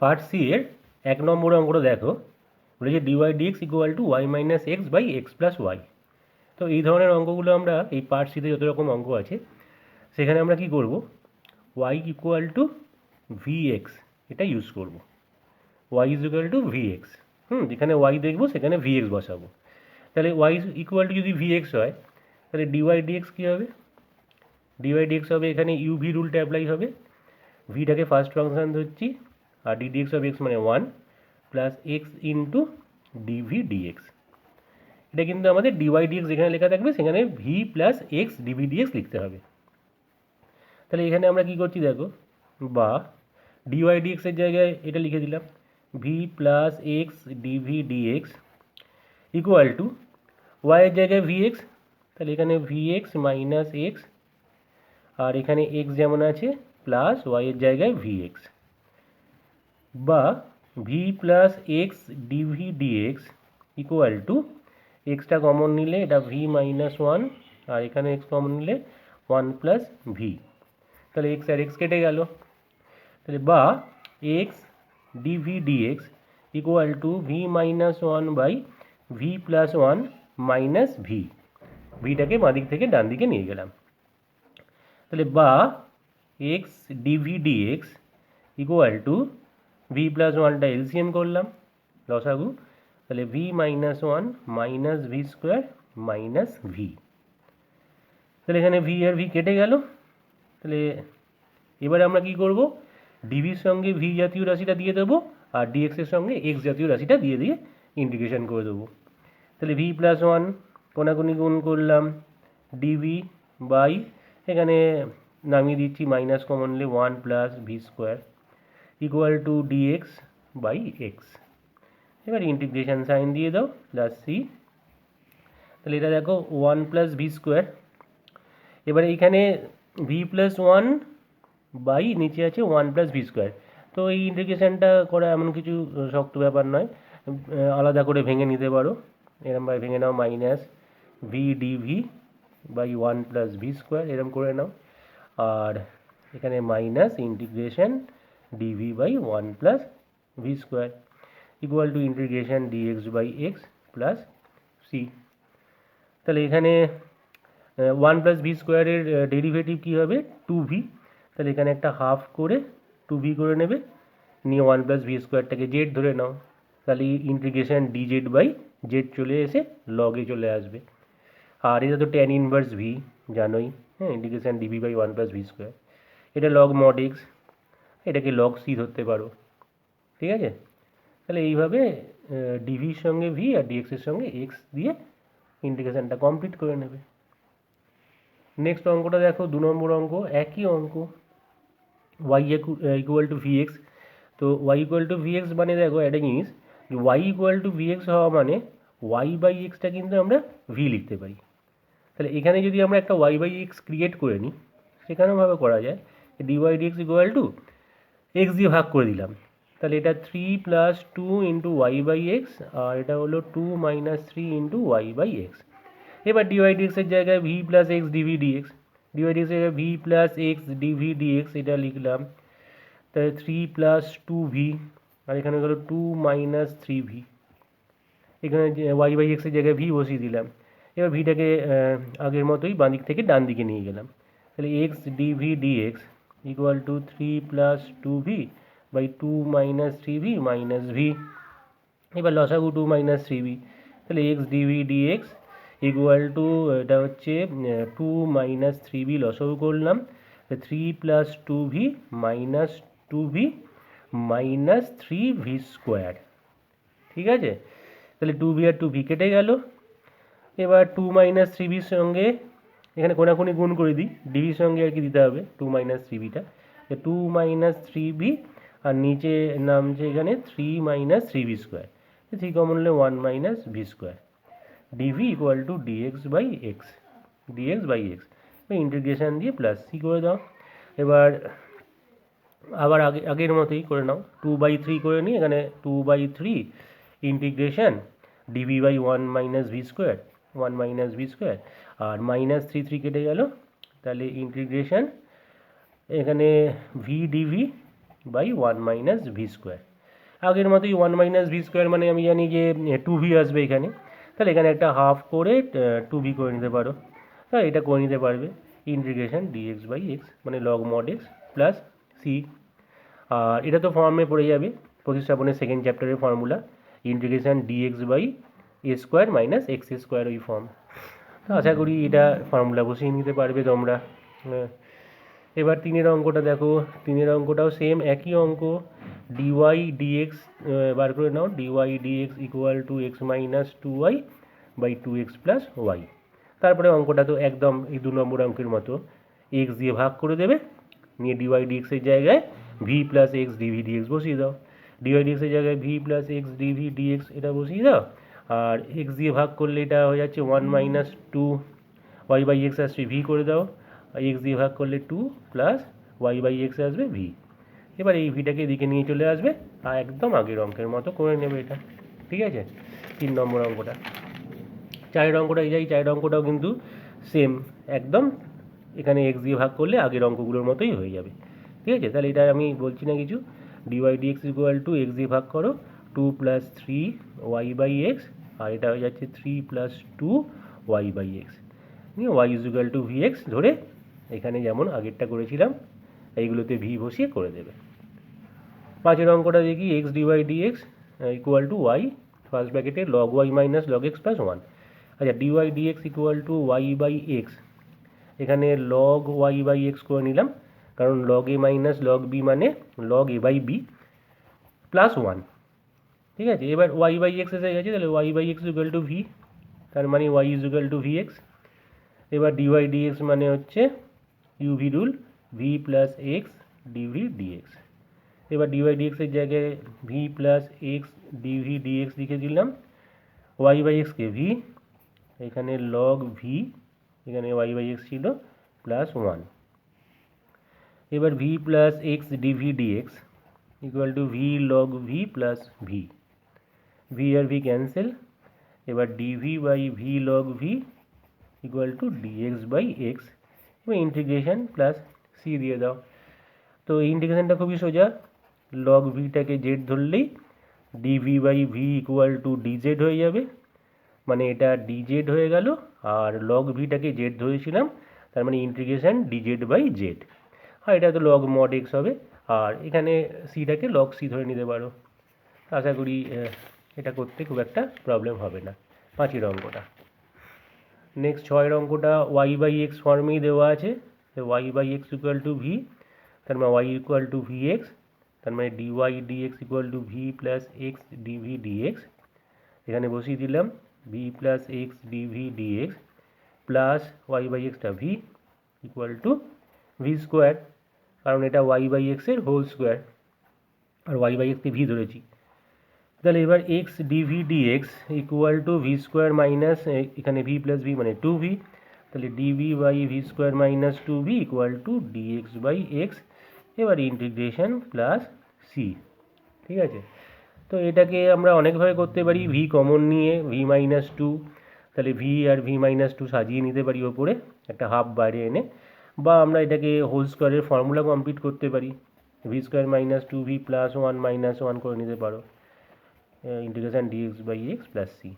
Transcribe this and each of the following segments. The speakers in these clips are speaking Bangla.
পার্ট সি এর 1 নম্বর অঙ্কটা দেখো, বলেছে d y dx equal to y minus x by x plus y. তো এই ধরনের অঙ্কগুলো আমরা এই পার্ট সিতে যত রকম অঙ্ক আছে সেখানে আমরা কি করব, y equal to v x এটা ইউজ করব। Y is equal to v x, যেখানে ওয়াই দেখবো সেখানে ভি এক্স বসাবো। তাহলে ওয়াই ইকুয়াল টু যদি ভি এক্স হয় তাহলে ডিওয়াই ডিএক্স কী হবে, ডিওয়াই ডিএক্স হবে এখানে ইউভি রুলটা অ্যাপ্লাই হবে। ভিটাকে ফার্স্ট ফাংশন ধরছি, আর ডিডিএক্স অফ এক্স মানে 1 plus x into d v dx. এটা কিন্তু আমাদের ডিওয়াই ডিএক্স যেখানে লেখা থাকবে সেখানে v plus x DV d x লিখতে হবে। তাহলে এখানে আমরা কি করছি দেখো, বা ডিওয়াই ডিএক্সের জায়গায় এটা লিখে দিলাম v plus x DV dx equal to ওয়াইয়ের জায়গায় ভি এক্স, তাহলে এখানে ভি এক্স মাইনাস এক্স, আর এখানে এক্স যেমন আছে প্লাস ওয়াইয়ের জায়গায় ভি এক্স, বা v plus x DV dx equal to এক্সটা কমন নিলে এটা ভি মাইনাস ওয়ান, আর এখানে এক্স কমন নিলে 1 প্লাস ভি, তাহলে এক্স আর এক্স কেটে গেল। তাহলে বা x DV dx equal to v minus one by v plus one minus v, ভিটাকে বাঁ দিক থেকে ডান দিকে নিয়ে গেলাম। তাহলে বা x DV dx equal to v plus ওয়ানটা এলসিএম করলাম লসাগু, তাহলে v minus one minus v square minus v. তাহলে এখানে ভি আর ভি কেটে গেল। তাহলে এবারে আমরা কি করব, ডিভির সঙ্গে ভি জাতীয় রাশিটা দিয়ে দেবো, আর ডিএক্সের সঙ্গে এক্স জাতীয় রাশিটা দিয়ে দিয়ে ইন্টিগ্রেশন করে দেবো। তাহলে ভি প্লাস ওয়ান কোনাকুনি গুণ করলাম ডিভি বাই, এখানে নামিয়ে দিচ্ছি মাইনাস কমন নিলে 1 plus v square equal to dx by x. এবার ইন্টিগ্রেশন সাইন দিয়ে দাও প্লাস সি। তাহলে এটা দেখো 1 প্লাস ভি স্কোয়ার, এবারে এইখানে ভি প্লাস ওয়ান বাই নিচে আছে 1 প্লাস ভি স্কোয়ার। তো এই ইন্টিগ্রেশনটা করা এমন কিছু শক্ত ব্যাপার নয়, আলাদা করে ভেঙে নিতে পারো, এরমভাবে ভেঙে নাও minus v DV by 1 plus v square এরম করে নাও, আর এখানে minus integration DV by 1 plus v square equal to integration dx by x plus c. তাহলে এখানে 1 প্লাস ভি স্কোয়ারের ডেরিভেটিভ কী হবে 2v, তাহলে এখানে একটা হাফ করে 2v করে নেবে, নিয়ে 1 প্লাস ভি স্কোয়ারটাকে জেড ধরে নাও, তাহলে ইন্টিগ্রেশন ডিজেড বাই জেড চলে এসে লগে চলে আসবে। আর এটা তো ট্যান ইনভার্স ভি জানোই, হ্যাঁ, integration DV by 1 plus v square, এটা লগ মড এক্স, এটাকে লগ সি ধরতে পারো, ঠিক আছে। তাহলে এইভাবে ডিভির সঙ্গে ভি আর ডিএক্সের সঙ্গে এক্স দিয়ে ইন্টিগ্রেশনটা কমপ্লিট করে নেবে। নেক্সট অঙ্কটা দেখো 2 নম্বর অঙ্ক, একই অঙ্ক y equal to v x. তো y equal to v x মানে দেখো একটা জিনিস, y equal to v x হওয়া মানে ওয়াই বাই এক্সটা কিন্তু আমরা ভি লিখতে পারি। তাহলে এখানে যদি আমরা একটা ওয়াই বাই এক্স ক্রিয়েট করে নিই, সেখানেওভাবে করা যায়, dy dx equal to x দিয়ে ভাগ করে দিলাম, তাহলে এটা 3 plus 2 into y by x, আর এটা হলো 2 minus 3 into y by x. এবার ডিওয়াই ডিএক্সের জায়গায় v plus x DV dx, dy ডিএক্সের জায়গায় v plus x DV dx এটা লিখলাম, তাহলে 3 প্লাস 2v, আর এখানে হলো 2 মাইনাস 3v, এখানে ওয়াই বাই এক্সের জায়গায় ভি বসিয়ে দিলাম। এবার ভিটাকে আগের মতোই বাঁ দিক থেকে ডান দিকে নিয়ে গেলাম, তাহলে x DV dx equal to 3 plus 2v by 2 minus 3v minus v. এবার লসাগু 2 মাইনাস 3v, তাহলে x DV dx equal to এটা হচ্ছে 2 মাইনাস 3v লসাগু করলাম, 3 plus 2v minus 2v minus 3v square, ঠিক আছে। তাহলে 2v আর 2v কেটে গেল। এবার 2 মাইনাস 3vর সঙ্গে এখানে কোনাকুনি গুণ করে দিই, ডিভির সঙ্গে আর কি দিতে হবে 2 মাইনাস 3vটা, 2 মাইনাস 3v আর নিচে নামছে এখানে 3 মাইনাস 3v স্কোয়ার, 3 কমন হলে 1 minus v square, d v equal to dx by x, d x by x, integration দিয়ে প্লাস সি করে দাও। এবার আবার আগের মতোই করে নাও, 2/3 করে নিই, এখানে 2/3 integration DV by 1 minus v square, 1 minus v square, আর মাইনাস 3 কেটে গেল, তাহলে ইন্টিগ্রেশন এখানে v DV by one minus v square. আগের মতোই ওয়ান মাইনাস ভি স্কোয়ার মানে আমি জানি যে টু ভি আসবে এখানে, তাহলে এখানে একটা হাফ করে টু ভি করে নিতে পারো, হ্যাঁ এটা করে নিতে পারবে। ইন্টিগ্রেশন ডিএক্স বাই এক্স মানে log mod x plus c. আর এটা তো ফর্মে পড়ে যাবে প্রতিস্থাপনের সেকেন্ড চ্যাপ্টারের formula, integration dx by a square minus x square ওই ফর্ম। তো আশা করি এটা ফর্মুলা বসিয়ে নিতে পারবে তোমরা। এবার তিনের অঙ্কটা দেখো, তিনের অঙ্কটাও সেম একই অঙ্ক, ডিওয়াই ডিএক্স বার করে নাও, d y dx equal to x minus two y by two x plus y. তারপরে অঙ্কটা তো একদম এই 2 নম্বর অঙ্কের মতো, এক্স দিয়ে ভাগ করে দেবে, নিয়ে ডিওয়াই ডিএক্সের জায়গায় v plus x DV d x বসিয়ে দাও, ডিওয়াই ডিএক্সের জায়গায় v plus x DV dx এটা বসিয়ে দাও। আর এক্স দিয়ে ভাগ করলে এটা হয়ে যাচ্ছে one minus two y by x আসছে ভি করে দাও, এক্স দিয়ে ভাগ করলে two plus y by x আসবে ভি। এবার এই ভিটাকে এদিকে নিয়ে চলে আসবে আর একদম আগের অঙ্কের মতো করে নেবে এটা, ঠিক আছে। 3 নম্বর অঙ্কটা। 4 অঙ্কটা এই যাই, 4 অঙ্কটাও কিন্তু সেম একদম, এখানে এক্স দিয়ে ভাগ করলে আগের অঙ্কগুলোর মতোই হয়ে যাবে, ঠিক আছে। তাহলে এটা আমি বলছি না কিছু, d y dx equal to x দিয়ে ভাগ করো two plus three y by x, আর এটা হয়ে যাচ্ছে three plus two y by x, নিয়ে y is equal to v x ধরে এখানে যেমন আগেরটা করেছিলাম এইগুলোতে ভি বসিয়ে করে দেবে। 5 অঙ্কটা দেখি, x d y dx equal to y first ব্র্যাকেটে log y minus log x plus one. আচ্ছা d y dx equal to y by x, এখানে লগ ওয়াই বাই এক্স করে নিলাম, কারণ log a minus log b মানে log a by b plus one, ঠিক আছে। এবার ওয়াই বাই এক্স এসে গেছে, তাহলে y by x equal to v, তার মানে y is equal to v x. এবার ডিওয়াই ডিএক্স মানে হচ্ছে u v rule v plus x DV dx. এবার ডিওয়াই ডিএক্সের জায়গায় v plus x DV d x লিখে দিলাম, ওয়াই বাই এক্সকে ভি, এখানে লগ ভি, এখানে ওয়াই বাই এক্স ছিল প্লাস ওয়ান। এবার v plus x DV dx equal to v log v plus v, v আর ভি ক্যান্সেল। এবার d v by v log v equal to dx by x, এবার ইন্টিগ্রেশন প্লাস সি দিয়ে দাও। তো এই ইন্টিগ্রেশনটা খুবই সোজা, লগ ভিটাকে জেড ধরলেই d v by v equal to d z হয়ে যাবে, মানে এটা ডিজেড হয়ে গেল, আর লগ ভিটাকে জেড ধরেছিলাম তার মানে ইন্টিগ্রেশন ডিজেড বাই জেড, আর এটা তো লগ মড এক্স হবে, আর এখানে সিটাকে লগ সি ধরে নিতে পারো। আশা করি এটা করতে খুব একটা প্রবলেম হবে না। 5 অঙ্কটা। নেক্সট 6 অঙ্কটা ওয়াই বাই এক্স ফর্মেই দেওয়া আছে, y by x equal to v, তার মানে y equal to v x, তার মানে d y dx equal to v plus x DV dx, এখানে বসিয়ে দিলাম v plus x DV d x plus y by এক্সটা v equal to v square, কারণ এটা ওয়াই বাই এক্সের হোল স্কোয়ার, আর ওয়াই বাই এক্সকে ভি ধরেছি। তাহলে এবার x DV dx equal to v square minus এখানে ভি প্লাস ভি মানে টু ভি, তাহলে d v by v square minus two v equal to dx by x, এবার ইন্টিগ্রেশন প্লাস সি, ঠিক আছে। তো এটাকে আমরা অনেকভাবে করতে পারি, ভি কমন নিয়ে ভি মাইনাস টু, তাহলে ভি আর ভি মাইনাস টু সাজিয়ে নিতে পারি ওপরে একটা হাফ বাইরে এনে, বা আমরা এটাকে হোল স্কোয়ারের ফর্মুলা কমপ্লিট করতে পারি, v square minus two v plus one minus one করে নিতে পারো, integration dx by x plus c.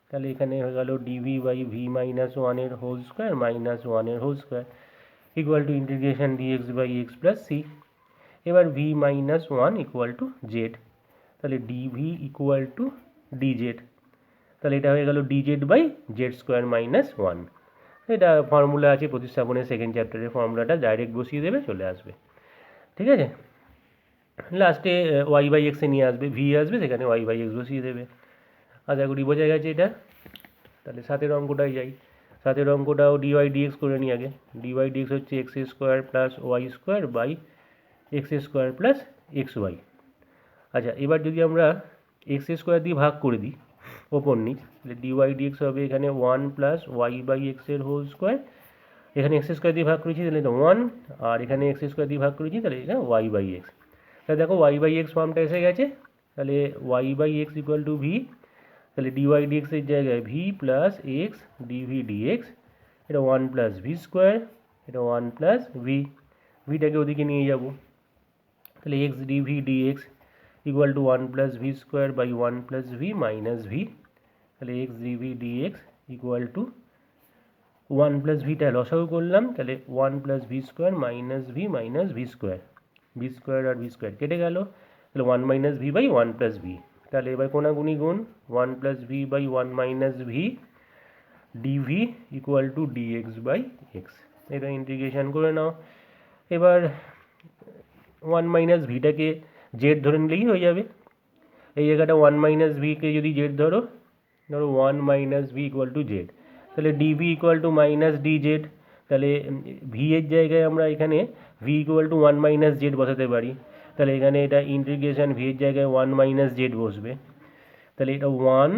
তাহলে এখানে হয়ে গেল ডিভি বাই ভি মাইনাস ওয়ানের হোল স্কোয়ার মাইনাস ওয়ানের whole square equal to integration dx by x plus c. এবার v minus one equal to z, তাহলে ডিভি ইকুয়াল টু ডিজেড, তাহলে এটা হয়ে গেল d z by z square minus one. এটা ফর্মুলা আছে প্রতিস্থাপনের সেকেন্ড চ্যাপ্টারের ফর্মুলাটা ডাইরেক্ট বসিয়ে দেবে চলে আসবে, ঠিক আছে। লাস্টে ওয়াই বাই এক্সে নিয়ে আসবে, ভি আসবে সেখানে ওয়াই বাই এক্স বসিয়ে দেবে। আশা করি বোঝা গেছে এটা। তাহলে 7 অঙ্কটাই যাই, 7 অঙ্কটাও ডিওয়াই ডিএক্স করে নিই আগে। ডিওয়াই ডিএক্স হচ্ছে x square plus y square by x square plus x y. আচ্ছা এবার যদি আমরা এক্স স্কোয়ার দিয়ে ভাগ করে দিই ওপর নিচ, তাহলে ডিওয়াই ডিএক্স হবে এখানে ওয়ান প্লাস ওয়াই বাই এক্সের হোল স্কোয়ার, এখানে এক্স স্কোয়ার দিয়ে ভাগ করেছি তাহলে এটা ওয়ান, আর এখানে এক্স স্কোয়ার দিয়ে ভাগ করেছি তাহলে এটা ওয়াই বাই এক্স। তাহলে দেখো ওয়াই বাই এক্স ফর্মটা এসে গেছে, তাহলে y by x equal to v, তাহলে ডিওয়াই ডিএক্সের জায়গায় v plus x DV dx, এটা ওয়ান প্লাস ভি স্কোয়ার, এটা ওয়ান প্লাস ভি, ভিটাকে ওদিকে নিয়ে যাব, তাহলে x DV dx equal to one plus v square by one plus v minus v. তাহলে x DV dx equal to one plus ভিটা লসাগু করলাম, তাহলে one plus v square minus v square, v square আর ভি স্কোয়ার কেটে গেল, তাহলে one minus v by one plus v. তাহলে এবার কোনাগুনি গুণ, one plus v by one minus v DV equal to dx by x. এটা ইন্টিগ্রেশন করে নাও। এবার ওয়ান মাইনাস ভিটাকে জেড ধরে নিলেই হয়ে যাবে। এই জায়গাটা ওয়ান মাইনাস ভিকে যদি জেড ধরো, ধরো one minus v equal to z, তাহলে d v equal to minus d z. তাহলে ভি এর জায়গায় আমরা এখানে v equal to one minus z বসাতে পারি। তাহলে এখানে এটা ইন্টিগ্রেশন ভি এর জায়গায় ওয়ান মাইনাস জেড বসবে, তাহলে এটা ওয়ান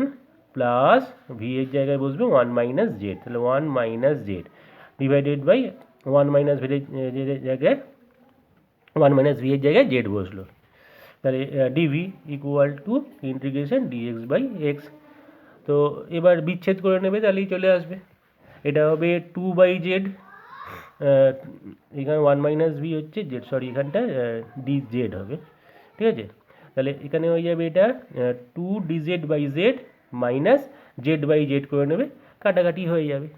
প্লাস ভি এর জায়গায় বসবে ওয়ান মাইনাস জেড, তাহলে one minus z divided by one minus v এর জায়গায় ওয়ান মাইনাস ভি এর জায়গায় জেড বসলো। তাহলে d v equal to integration dx by x. তো এবার বিচ্ছেদ করে নেবে, তাহলেই চলে আসবে। এটা হবে টু বাই জেড, এখানে ওয়ান মাইনাস ভি হচ্ছে জেড, সরি এখানটা ডি জেড হবে, ঠিক আছে। তাহলে এখানে হয়ে যাবে এটা two D Z by Z minus Z by Z করে নেবে, কাটাকাটি হয়ে যাবে,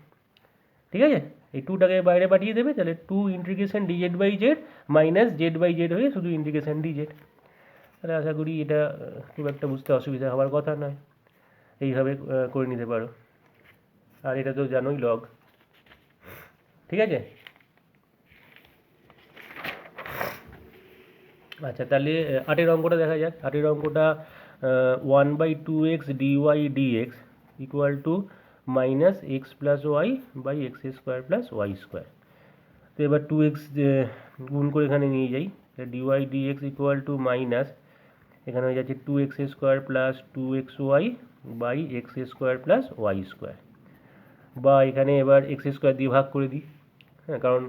ঠিক আছে। এই টুটাকে বাইরে পাঠিয়ে দেবে, তাহলে two integration d Z by Z minus Z by z হয়ে শুধু ইন্টিগ্রেশন ডি জেড। তাহলে আশা করি এটা খুব একটা বুঝতে অসুবিধা হওয়ার কথা নয়, এইভাবে করে নিতে পারো। আর এটা তো জানোই লগ, ঠিক আছে। আচ্ছা, তাহলে আটের অঙ্কটা দেখা যাক। আটের অঙ্কটা one by two x d y dx equal to minus x plus y by x square plus y square. তো এবার টু এক্স গুণ করে এখানে নিয়ে যাই, d y dx equal to minus, এখানে হয়ে যাচ্ছে two x square plus two x y by x square plus y square. বা এখানে এবার এক্স স্কোয়ার দিয়ে ভাগ করে দিই, হ্যাঁ, কারণ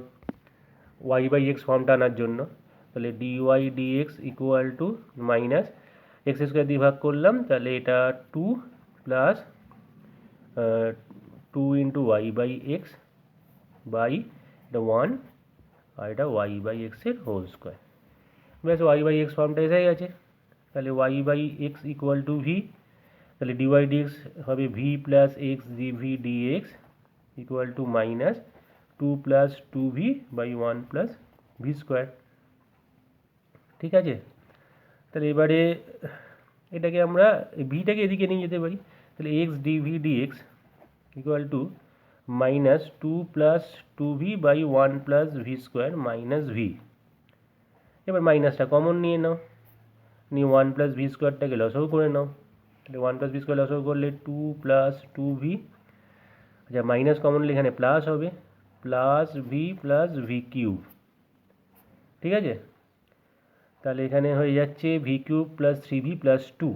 ওয়াই বাই এক্স ফর্মটা আনার জন্য। তাহলে d y dx equal to minus x square দিয়ে ভাগ করলাম, তাহলে এটা two plus two into y by x by এটা ওয়ান, আর এটা ওয়াই বাই এক্সের হোল স্কোয়ার। ব্যাস ওয়াই বাই এক্স ফর্মটা এসে গেছে। তাহলে y by x equal to v, তাহলে ডিওয়াই ডিএক্স হবে v plus x DV dx equal to minus two plus two v by one plus v square, ঠিক আছে। তাহলে এবারে এটাকে আমরা ভিটাকে এদিকে নিয়ে যেতে পারি, তাহলে x DV dx equal to minus two plus two v by one plus v square minus v. এবার মাইনাসটা কমন নিয়ে নাও, নিয়ে ওয়ান প্লাস ভি স্কোয়ারটাকে লসাগু করে নাও, তাহলে ওয়ান প্লাস ভি স্কোয়ার লসাগু করলে টু প্লাস টু ভি, আচ্ছা মাইনাস কমন নিলে এখানে প্লাস হবে, প্লাস ভি কিউব, ঠিক আছে। তাহলে এখানে হয়ে যাচ্ছে v cube plus three v plus two,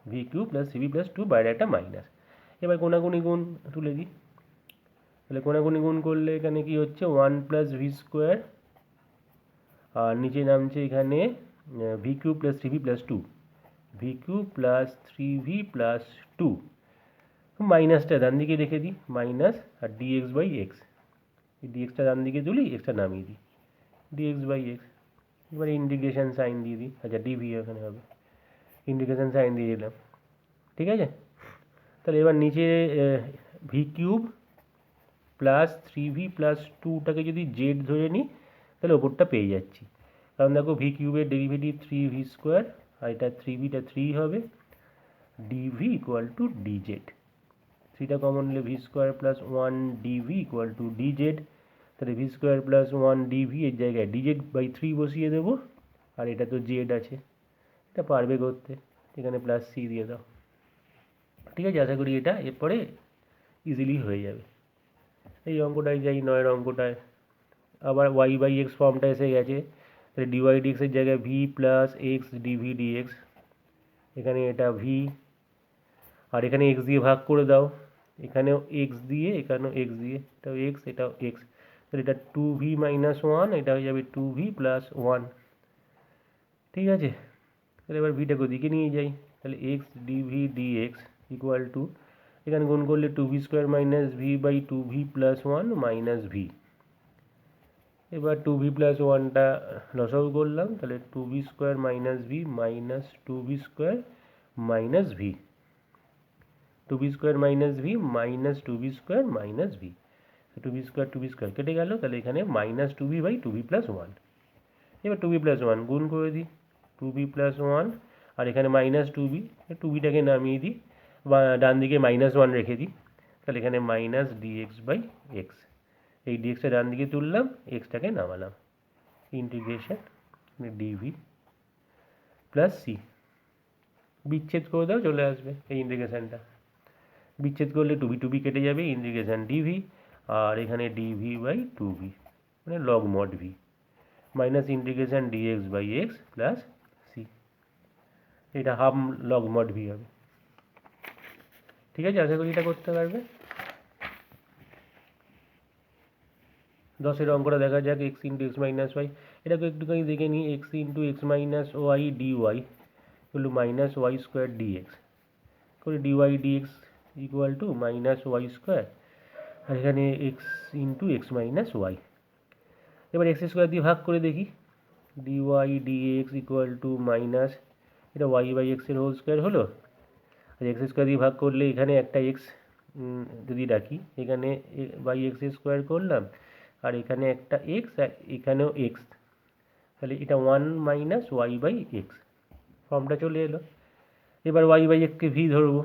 v cube plus three v plus two, বাইরে একটা মাইনাস। এবার কোনাকুনি গুণ তুলে দিই, তাহলে কোনাকুনি গুণ করলে এখানে কি হচ্ছে ওয়ান প্লাস ভি স্কোয়ার, আর নিচে নামছে এখানে v cube plus three v plus two, v cube plus three v plus two, মাইনাসটা ডান দিকে রেখে দিই মাইনাস, আর ডিএক্স বাই এক্স, এই ডিএক্সটা ডান দিকে তুলি, এক্সটা নামিয়ে দিই, ডিএক্স বাই এক্স। এবার ইন্টিগ্রেশন সাইন দিয়ে দিই, আচ্ছা ডিভি এখানে হবে, ইন্টিগ্রেশন সাইন দিয়ে দিলাম, ঠিক আছে। তাহলে এবার নিচে v cube plus three v plus টুটাকে যদি জেড ধরে নিই, তাহলে ওপরটা পেয়ে যাচ্ছি, কারণ দেখো ভি কিউবের ডেরিভেটিভ থ্রি ভি স্কোয়ার, আর এটা থ্রি ভিটা থ্রি হবে, d v equal to D z, থ্রিটা কমন নিলে v square plus one DV equal to D z. তাহলে v square plus one d v এর জায়গায় ডিজেড বাই থ্রি বসিয়ে দেবো, আর এটা তো জেড আছে, এটা পারবে করতে, এখানে প্লাস সি দিয়ে দাও, ঠিক আছে। আশা করি এটা এরপরে ইজিলি হয়ে যাবে। এই অঙ্কটায় যাই, নয়ের অঙ্কটায় আবার ওয়াই বাই এক্স ফর্মটা এসে গেছে, তাহলে ডিওয়াই ডিএক্সের জায়গায় v plus x DV dx, এখানে এটা ভি, আর এখানে এক্স দিয়ে ভাগ করে দাও, এখানেও এক্স দিয়ে, এখানেও এক্স দিয়ে, এটাও এক্স এটাও এক্স, তাহলে এটা টু ভি মাইনাস ওয়ান, এটা হয়ে যাবে টু ভি প্লাস ওয়ান, ঠিক আছে। তাহলে এবার ভিটাকে ওদিকে নিয়ে যাই, তাহলে x DV dx equal to, এখানে গুণ করলে two v square minus v by two v plus one minus v, এবার টু ভি প্লাস ওয়ানটা লসাগু করলাম, তাহলে two v square minus v minus two v square minus v, two v square minus v minus two v square minus v, two v square কেটে গেল, তাহলে এখানে minus two v by two v plus one. এবার টু ভি প্লাস ওয়ান গুণ করে দিই, টু ভি প্লাস ওয়ান আর এখানে মাইনাস টু ভিটাকে নামিয়ে দিই বা ডান দিকে মাইনাস ওয়ান রেখে দিই, তাহলে এখানে মাইনাস ডিএক্স বাই এক্স, এই ডিএক্সটা ডান দিকে তুললাম, এক্সটাকে নামালাম, ইন্টিগ্রেশন ডিভি প্লাস সি, বিচ্ছেদ করে দাও চলে আসবে এই ইন্টিগ্রেশনটা, বিচ্ছেদ করলে টু বি কেটে যাবে, ইন্টিগ্রেশন ডিভি আর এখানে ডিভি বাই টু ভি মানে log mod v minus integration dx by x plus c, এটা হাফ লগ মড ভি হবে। ঠিক আছে, আশা করি এটা করতে পারবে। 10-এর অঙ্কটা দেখা যাক, x into x minus y, এটাকে একটুখানি দেখে নিই, x into x minus y d y equal to minus y square d x, করে d y dx equal to minus y square, আর এখানে x into x minus y, এবার এক্স স্কোয়ার দিয়ে ভাগ করে দেখি, d y dx equal to minus, এটা ওয়াই বাই এক্সের হোল স্কোয়ার হলো, আর এক্স স্কোয়ার দিয়ে ভাগ করলে এখানে একটা এক্স যদি রাখি, এখানে বাই এক্স স্কোয়ার করলাম, আর এখানে একটা এক্স আর এখানেও এক্স, তাহলে এটা one minus y by x ফর্মটা চলে এলো। এবার ওয়াই বাই এক্সকে ভি ধরবো,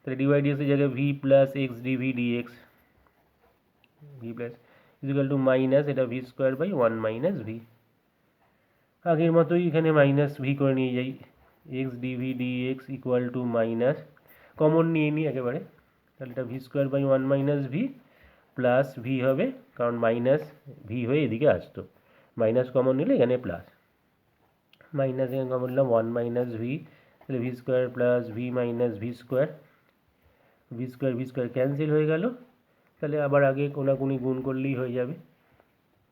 তাহলে ডিওয়াই ডিএক্সের জায়গায় v plus x DV dx, v plus equal to minus এটা v square by one minus v, আগের মতোই এখানে মাইনাস ভি করে নিয়ে যাই, x DV dx equal to minus, common নিয়ে নিই একেবারে, তাহলে এটা v square by one minus v plus v হবে, কারণ মাইনাস ভি হয়ে এদিকে আসতো, মাইনাস কমন নিলে এখানে প্লাস, মাইনাস এখানে কমন নিলাম ওয়ান মাইনাস ভি, তাহলে v square plus v minus v square cancel হয়ে গেল, তাহলে আবার আগে কোনাকুনি গুণ করলেই হয়ে যাবে,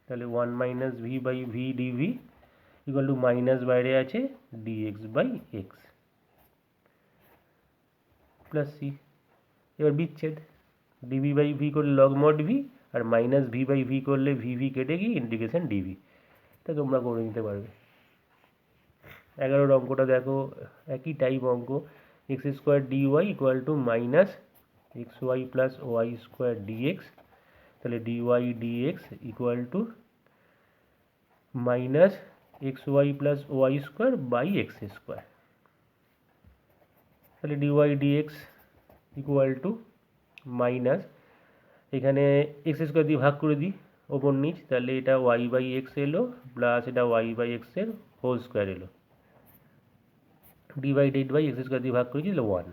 তাহলে one minus v by v DV equal to minus বাইরে আছে dx by x plus c, এবার বিচ্ছেদ, ডিভি বাই ভি করলে লগ মড ভি আর মাইনাস ভি বাই ভি করলে ভি কেটে গিয়ে ইন্টিগ্রেশন ডিভি, তা তোমরা করে নিতে পারবে। 11 অঙ্কটা দেখো, একই টাইপ অঙ্ক, x square d y equal to minus x y plus y square d x, তাহলে d y dx equal to minus x y plus y square by x square, তাহলে d y dx equal to minus, এখানে এক্স স্কোয়ার দিয়ে ভাগ করে দিই ওপর নিচ, তাহলে এটা ওয়াই বাই এক্স এলো প্লাস এটা ওয়াই বাই এক্সের হোল স্কোয়ার এলো, ডিভাইডেড বাই এক্স স্কোয়ার দিয়ে ভাগ করেছি তাহলে ওয়ান,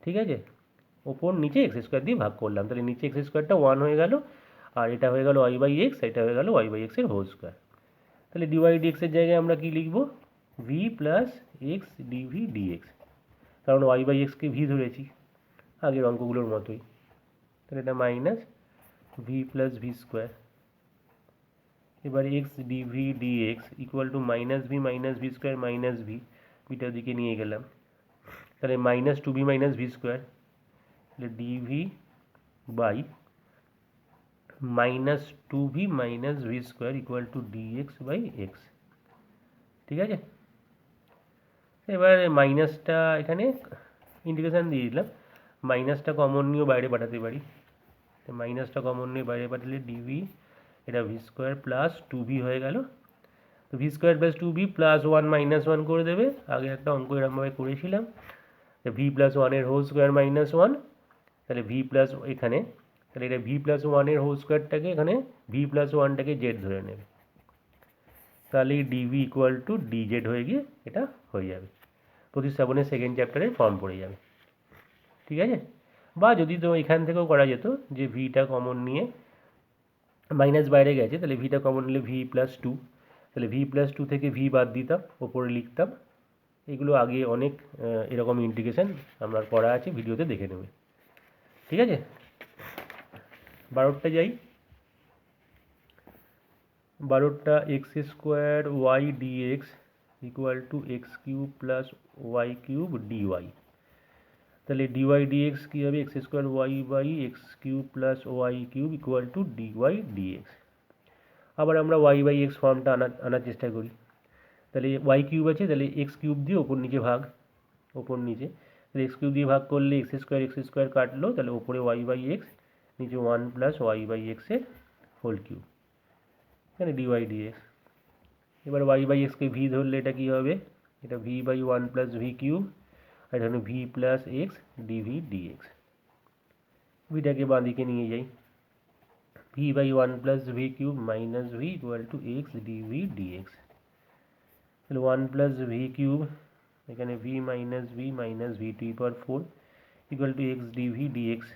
ঠিক আছে, ওপর নিচে এক্স স্কোয়ার দিয়ে ভাগ করলাম, তাহলে নিচে এক্স স্কোয়ারটা ওয়ান হয়ে গেল, আর এটা হয়ে গেল ওয়াই বাই এক্স, এটা হয়ে গেল ওয়াই বাই এক্সের হোল স্কোয়ার, তাহলে ডিওয়াই ডিএক্সের জায়গায় আমরা কি লিখব, v plus x DV d x, কারণ ওয়াই বাই এক্সকে ভি ধরেছি আগের অঙ্কগুলোর মতোই, তাহলে এটা minus v plus v square, এবার x DV dx equal to minus v square minus v, ভিটার দিকে নিয়ে গেলাম, তাহলে minus two v minus v square, তাহলে d v by minus two v minus v square equal to dx by x, ঠিক আছে। এবার মাইনাসটা এখানে ইন্টিগ্রেশন দিয়ে দিলাম, মাইনাসটা কমন নিয়েও বাইরে পাঠাতে পারি, মাইনাসটা কমন নিয়ে বাইরে পাঠালে ডিভি এটা v square plus two v হয়ে গেল, তো v square plus two v plus one minus one করে দেবে, আগে একটা অঙ্ক এরকমভাবে করেছিলাম, ভি প্লাস ওয়ানের হোল স্কোয়ার মাইনাস ওয়ান, তাহলে ভি প্লাস এখানে, তাহলে এটা ভি প্লাস ওয়ানের হোল স্কোয়ারটাকে এখানে ভি প্লাস ওয়ানটাকে জেড ধরে নেবে, তাহলে ডিভি ইকুয়াল টু ডিজেড হয়ে গিয়ে এটা হয়ে যাবে, প্রতিস্থাপনের সেকেন্ড চ্যাপ্টারের ফর্ম পড়ে যাবে, ঠিক আছে। বা যদি তো এখান থেকেও করা যেত যে ভিটা কমন নিয়ে, মাইনাস বাইরে গেছে তাহলে ভিটা কমন নিলে ভি প্লাস টু, তাহলে ভি প্লাস টু থেকে ভি বাদ দিতাম, ওপরে লিখতাম, এগুলো আগে অনেক এরকম ইন্টিগ্রেশন আমরা করা আছে, ভিডিওতে দেখে নেবে, ঠিক আছে। 12টা যাই, 12টা x square y dx equal to x cube plus y cube d y, তাহলে ডিওয়াই ডিএক্স কী হবে, x square y by x cube plus y cube equal to d y d x, আবার আমরা ওয়াই বাই এক্স ফর্মটা আনার চেষ্টা করি। তাহলে ওয়াই কিউব আছে, তাহলে এক্স কিউব দিয়ে ওপর নিচে ভাগ, ওপর নিচে, তাহলে এক্স কিউব দিয়ে ভাগ করলে এক্স স্কোয়ার কাটলো, তাহলে ওপরে ওয়াই বাই এক্স, নিচে 1 প্লাস ওয়াই বাই এক্সের হোল কিউব, এখানে ডিওয়াই ডিএক্স। এবার ওয়াই বাই এক্সকে ভি ধরলে এটা কী হবে, এটা v by 1 plus v cube, আর এটা হলো v plus x DV d x. ভিটাকে বাঁ দিকে নিয়ে যাই, v by 1 plus v cube minus v equal to x DV dx. তাহলে 1 প্লাস ভি কিউব, এখানে v minus v to the power 4 equal to x DV dx.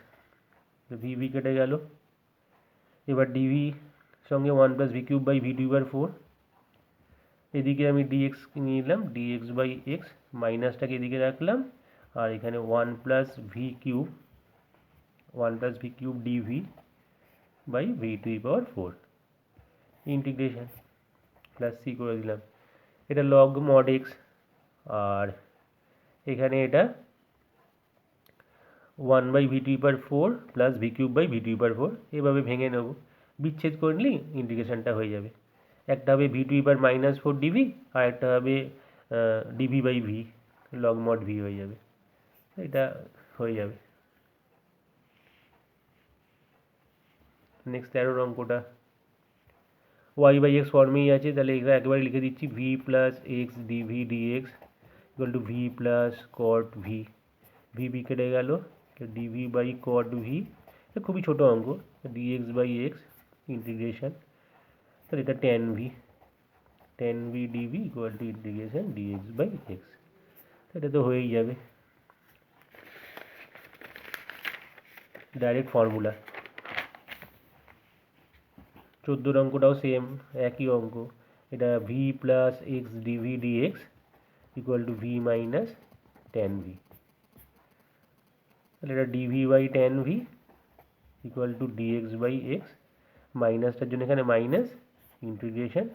V v কেটে গেল। এবার ডিভি সঙ্গে 1 plus v cube by v to the power 4, এদিকে আমি ডিএক্স নিয়ে নিলাম, ডিএক্স বাই এক্স, মাইনাসটাকে এদিকে রাখলাম, আর এখানে 1 plus v cube dv by v to the power 4 integration plus c করে দিলাম। এটা লগ মড এক্স, আর এখানে এটা 1 by v to the power 4 plus v cube by v to the power 4, এভাবে ভেঙে নেব, বিচ্ছেদ করে নিলেই ইন্টিগ্রেশনটা হয়ে যাবে। একটা হবে v to the power -4 d v, আর একটা হবে d v by v, log mod v হয়ে যাবে, এটা হয়ে যাবে। নেক্সট 13 অঙ্কটা ওয়াই বাই এক্স ফর্মেই আছে, তাহলে এটা একবারে লিখে দিচ্ছি, v plus x DV dx equal to v plus cot v, v v কেটে গেল, ডিভি বাই কট ভি, খুবই ছোটো অঙ্ক, ডিএক্স বাই এক্স ইন্টিগ্রেশন, তাহলে এটা ten v DV equal to integration dx by x, এটা তো হয়েই যাবে, ডাইরেক্ট ফর্মুলা। 14 অঙ্কটাও সেম, একই অঙ্ক, এটা v plus x DV dx equal to v minus ten v, তাহলে এটা d v by ten v equal to dx by x, মাইনাসটার জন্য এখানে মাইনাস, ইন্টিগ্রেশন,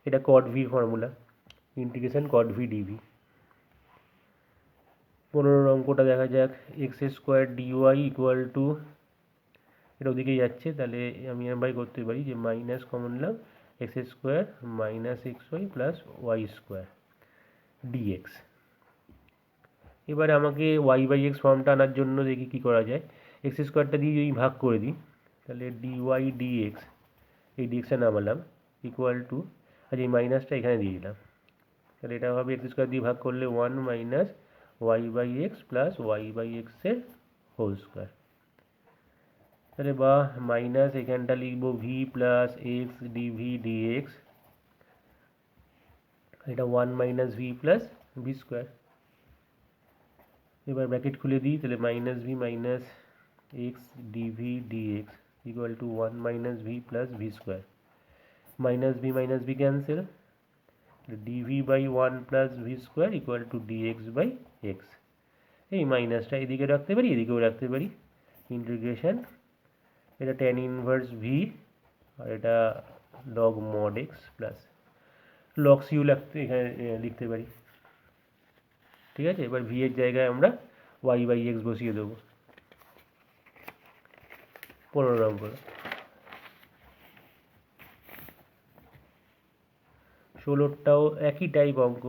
এটা কট ভির formula, integration cot v d v. 15 অঙ্কটা দেখা যাক, x square d y equal to, এটা ওদিকে যাচ্ছে, তাহলে আমি এমন করতে পারি যে মাইনাস কমন নিলাম, x square minus x y plus y square d x. এবারে আমাকে ওয়াই বাই এক্স ফর্মটা আনার জন্য দেখি কী করা যায়, এক্স স্কোয়ারটা দিয়ে যদি ভাগ করে দিই, তাহলে ডিওয়াই ডিএক্স, এই ডিএক্সটা নামালাম, ইকুয়াল টু, আচ্ছা এই মাইনাসটা এখানে দিয়ে দিলাম, তাহলে এটা হবে এক্স স্কোয়ার দিয়ে ভাগ করলে 1 minus y by x plus y by এক্সের হোল স্কোয়ার, তাহলে বা মাইনাস এখানটা লিখবো v plus x DV dx, এটা 1 minus v plus v square. এবার ব্র্যাকেট খুলে দিই, তাহলে minus v minus x DV dx equal to 1 minus v plus v square, minus v cancel, dv by 1 plus v square equal to dx by x, এই মাইনাসটা এদিকে রাখতে পারি, এদিকেও রাখতে পারি, ইন্টিগ্রেশন, এটা ট্যান ইনভার্স ভি, আর এটা log mod x plus log সিউ এখানে লিখতে পারি, ঠিক আছে। এবার ভি এর জায়গায় আমরা ওয়াই বাই এক্স বসিয়ে দেবো। 15 নম্বর। 16টাও একই টাইপ অঙ্ক,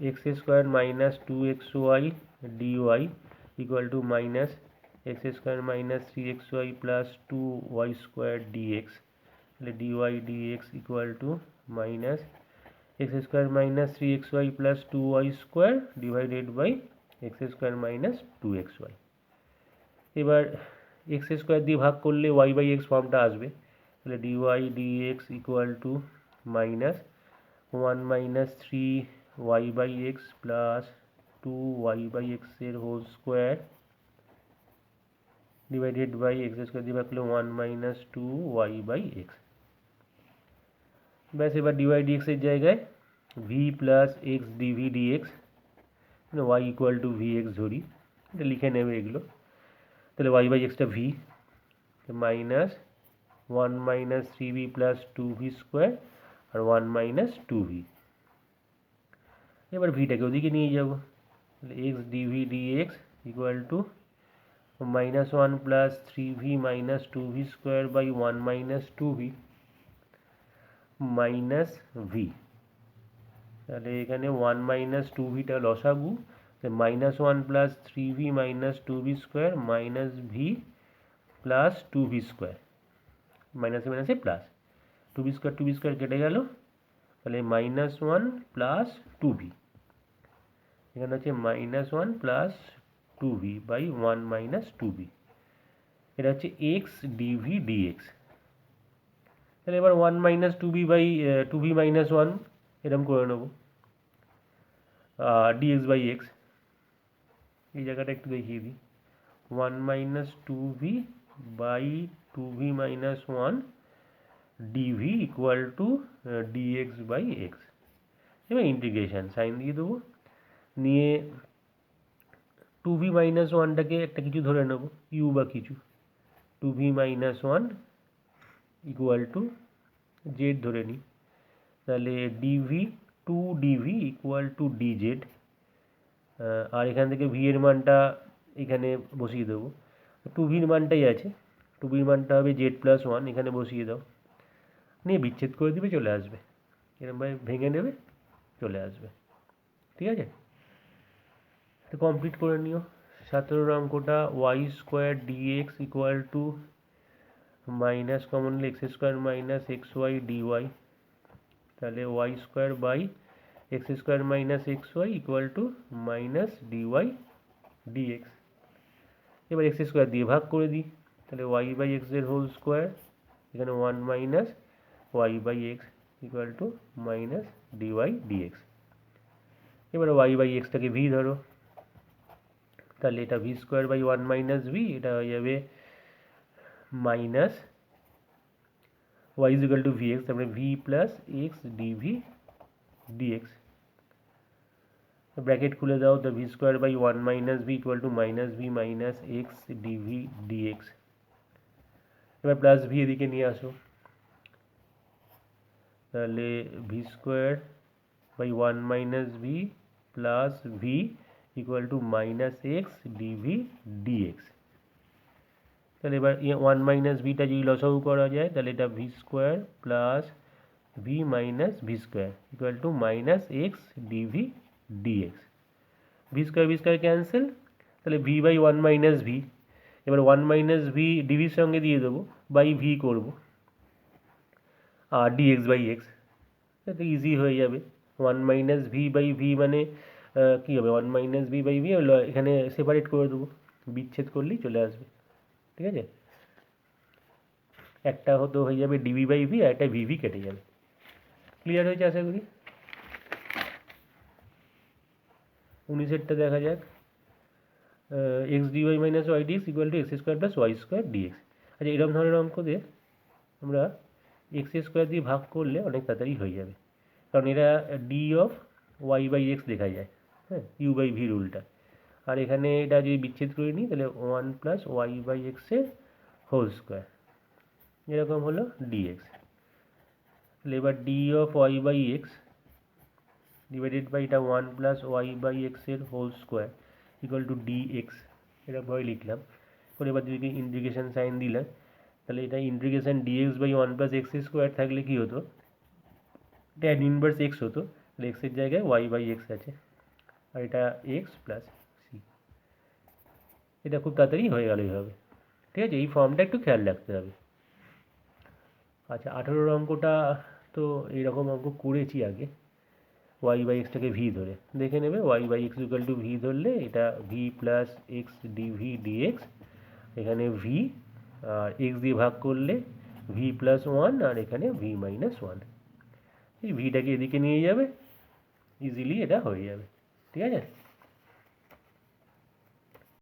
x square minus 2xy d y equal to minus x square minus 3xy plus 2y square d x, তাহলে d y dx equal to minus x square minus 3xy plus 2y square divided by x square minus 2xy। এবার এক্স স্কোয়ার দিয়ে ভাগ করলে ওয়াই বাই এক্স ফর্মটা আসবে, তাহলে d y dx equal to minus 1 minus 3y by x plus 2y by এক্সের whole square divided by x square দিয়ে ভাগ করলে 1 মাইনাস 2y বাই এক্স। ব্যাস, এবার ডিওয়াই ডিএক্সের জায়গায় v plus x DV dx, y equal to v x ধরি, এটা লিখে নেবে এগুলো, তাহলে ওয়াই বাই এক্সটা v minus 1 minus 3v plus 2v square আর 1 মাইনাস 2v। এবার ভিটাকে ওদিকে নিয়ে যাব, তাহলে x DV dx equal to -1 plus 3v minus 2v square by 1 minus 2v, minus v, তাহলে এখানে 1 মাইনাস টু ভিটা লসাগু, minus one plus three V minus two v square minus v plus two v square, মাইনাসে মাইনাসে প্লাস, টু ভি স্কোয়ার কেটে গেল, তাহলে minus one plus two v, এখানে হচ্ছে minus one plus two v by one minus two v, এটা হচ্ছে এক্স ডিভি ডিএক্স। তাহলে এবার one minus two v by two v minus one এরকম করে নেবো, ডিএক্স বাই এক্স, এই জায়গাটা একটু দেখিয়ে দিই, one minus two v by two v minus one DV equal to dx by x. এবার ইন্টিগ্রেশন সাইন দিয়ে দেবো, নিয়ে টু ভি মাইনাস ওয়ানটাকে একটা কিছু ধরে নেবো, ইউ বা কিছু, two v minus one equal to z ধরে নিই, তাহলে d v two d v equal to d z, আর এখান থেকে ভি এর মানটা এখানে বসিয়ে দেবো, টু ভির মানটাই আছে, টু ভির মানটা হবে জেড প্লাস ওয়ান, এখানে বসিয়ে দাও, নিয়ে বিচ্ছেদ করে দিবে, চলে আসবে, এরকমভাবে ভেঙে নেবে চলে আসবে। ঠিক আছে, তো কমপ্লিট করে নিও। 17 অঙ্কটা y square dx equal to minus commonly x square minus x y dy, তাহলে y square by x square minus x y equal to minus dy dx. এবার এক্স স্কোয়ার দিয়ে ভাগ করে দিই, তাহলে ওয়াই বাই এক্সের হোল স্কোয়ার, এখানে one minus y by x equal to minus dy dx. এবারে ওয়াই বাই এক্সটাকে ভি ধরো, তাহলে এটা v square by one minus v, এটা হয়ে যাবে minus y is equal to v x, তারপরে v plus x DV dx, bracket খুলে দাও, তো v square by one minus v equal to minus v minus x DV dx. এবার প্লাস ভি এদিকে নিয়ে আসো, তাহলে v square by one minus v plus v equal to minus x DV dx. তাহলে এবার ওয়ান মাইনাস ভিটা যদি লসাগু করা যায়, তাহলে এটা v square plus v minus v square equal to minus x DV dx. V square cancel, তাহলে v by one minus v, এবার ওয়ান মাইনাস ভি ডিভির সঙ্গে দিয়ে দেবো, বাই ভি করবো, আর ডিএক্স বাই এক্স, এটা ইজি হয়ে যাবে। One minus v by v মানে কী হবে, one minus v by v এখানে সেপারেট করে দেবো, বিচ্ছেদ করলেই চলে আসবে। ঠিক আছে, একটা হতো হয়ে যাবে ডিভি বাই ভি, আর একটা ভিভি কেটে যাবে। ক্লিয়ার হয়েছে আশা করি। 19এরটা দেখা যাক, x dy minus y dx equal to x square plus y square dx. আচ্ছা, এরকম ধরনের অঙ্ক দিয়ে আমরা এক্স স্কোয়ার দিয়ে ভাগ করলে অনেক তাড়াতাড়ি হয়ে যাবে, কারণ এরা d of y by x দেখা যায়, হ্যাঁ, ইউ বাই ভি রুলটা, আর এখানে এটা যদি বিচ্ছেদ করে নিই, তাহলে ওয়ান প্লাস ওয়াই বাই এক্সের হোল স্কোয়ার, এরকম হলো ডিএক্স। তাহলে এবার d of y by x divided by এটা ওয়ান প্লাস ওয়াই বাই এক্সের whole square equal to dx, এরকমভাবে লিখলাম। করে এবার যদি ইন্টিগ্রেশন সাইন দিলাম, তাহলে এটা integration dx by one plus x square থাকলে কী হতো, ট্যান ইনভার্স এক্স হতো, তাহলে এক্সের জায়গায় ওয়াই বাই এক্স আছে, আর এটা এক্স প্লাস সি, এটা খুব তাড়াতাড়ি হয়ে গেল এইভাবে। ঠিক আছে, এই ফর্মটা একটু খেয়াল রাখতে হবে। আচ্ছা, 18 অঙ্কটা তো এইরকম অঙ্ক করেছি আগে, ওয়াই বাই এক্সটাকে ভি ধরে দেখে নেবে, y by x equal to v ধরলে এটা v plus x DV dx, এখানে ভি আর এক্স দিয়ে ভাগ করলে ভি প্লাস ওয়ান, আর এখানে ভি মাইনাস ওয়ান, এই ভিটাকে এদিকে নিয়ে যাবে, ইজিলি এটা হয়ে যাবে। ঠিক আছে।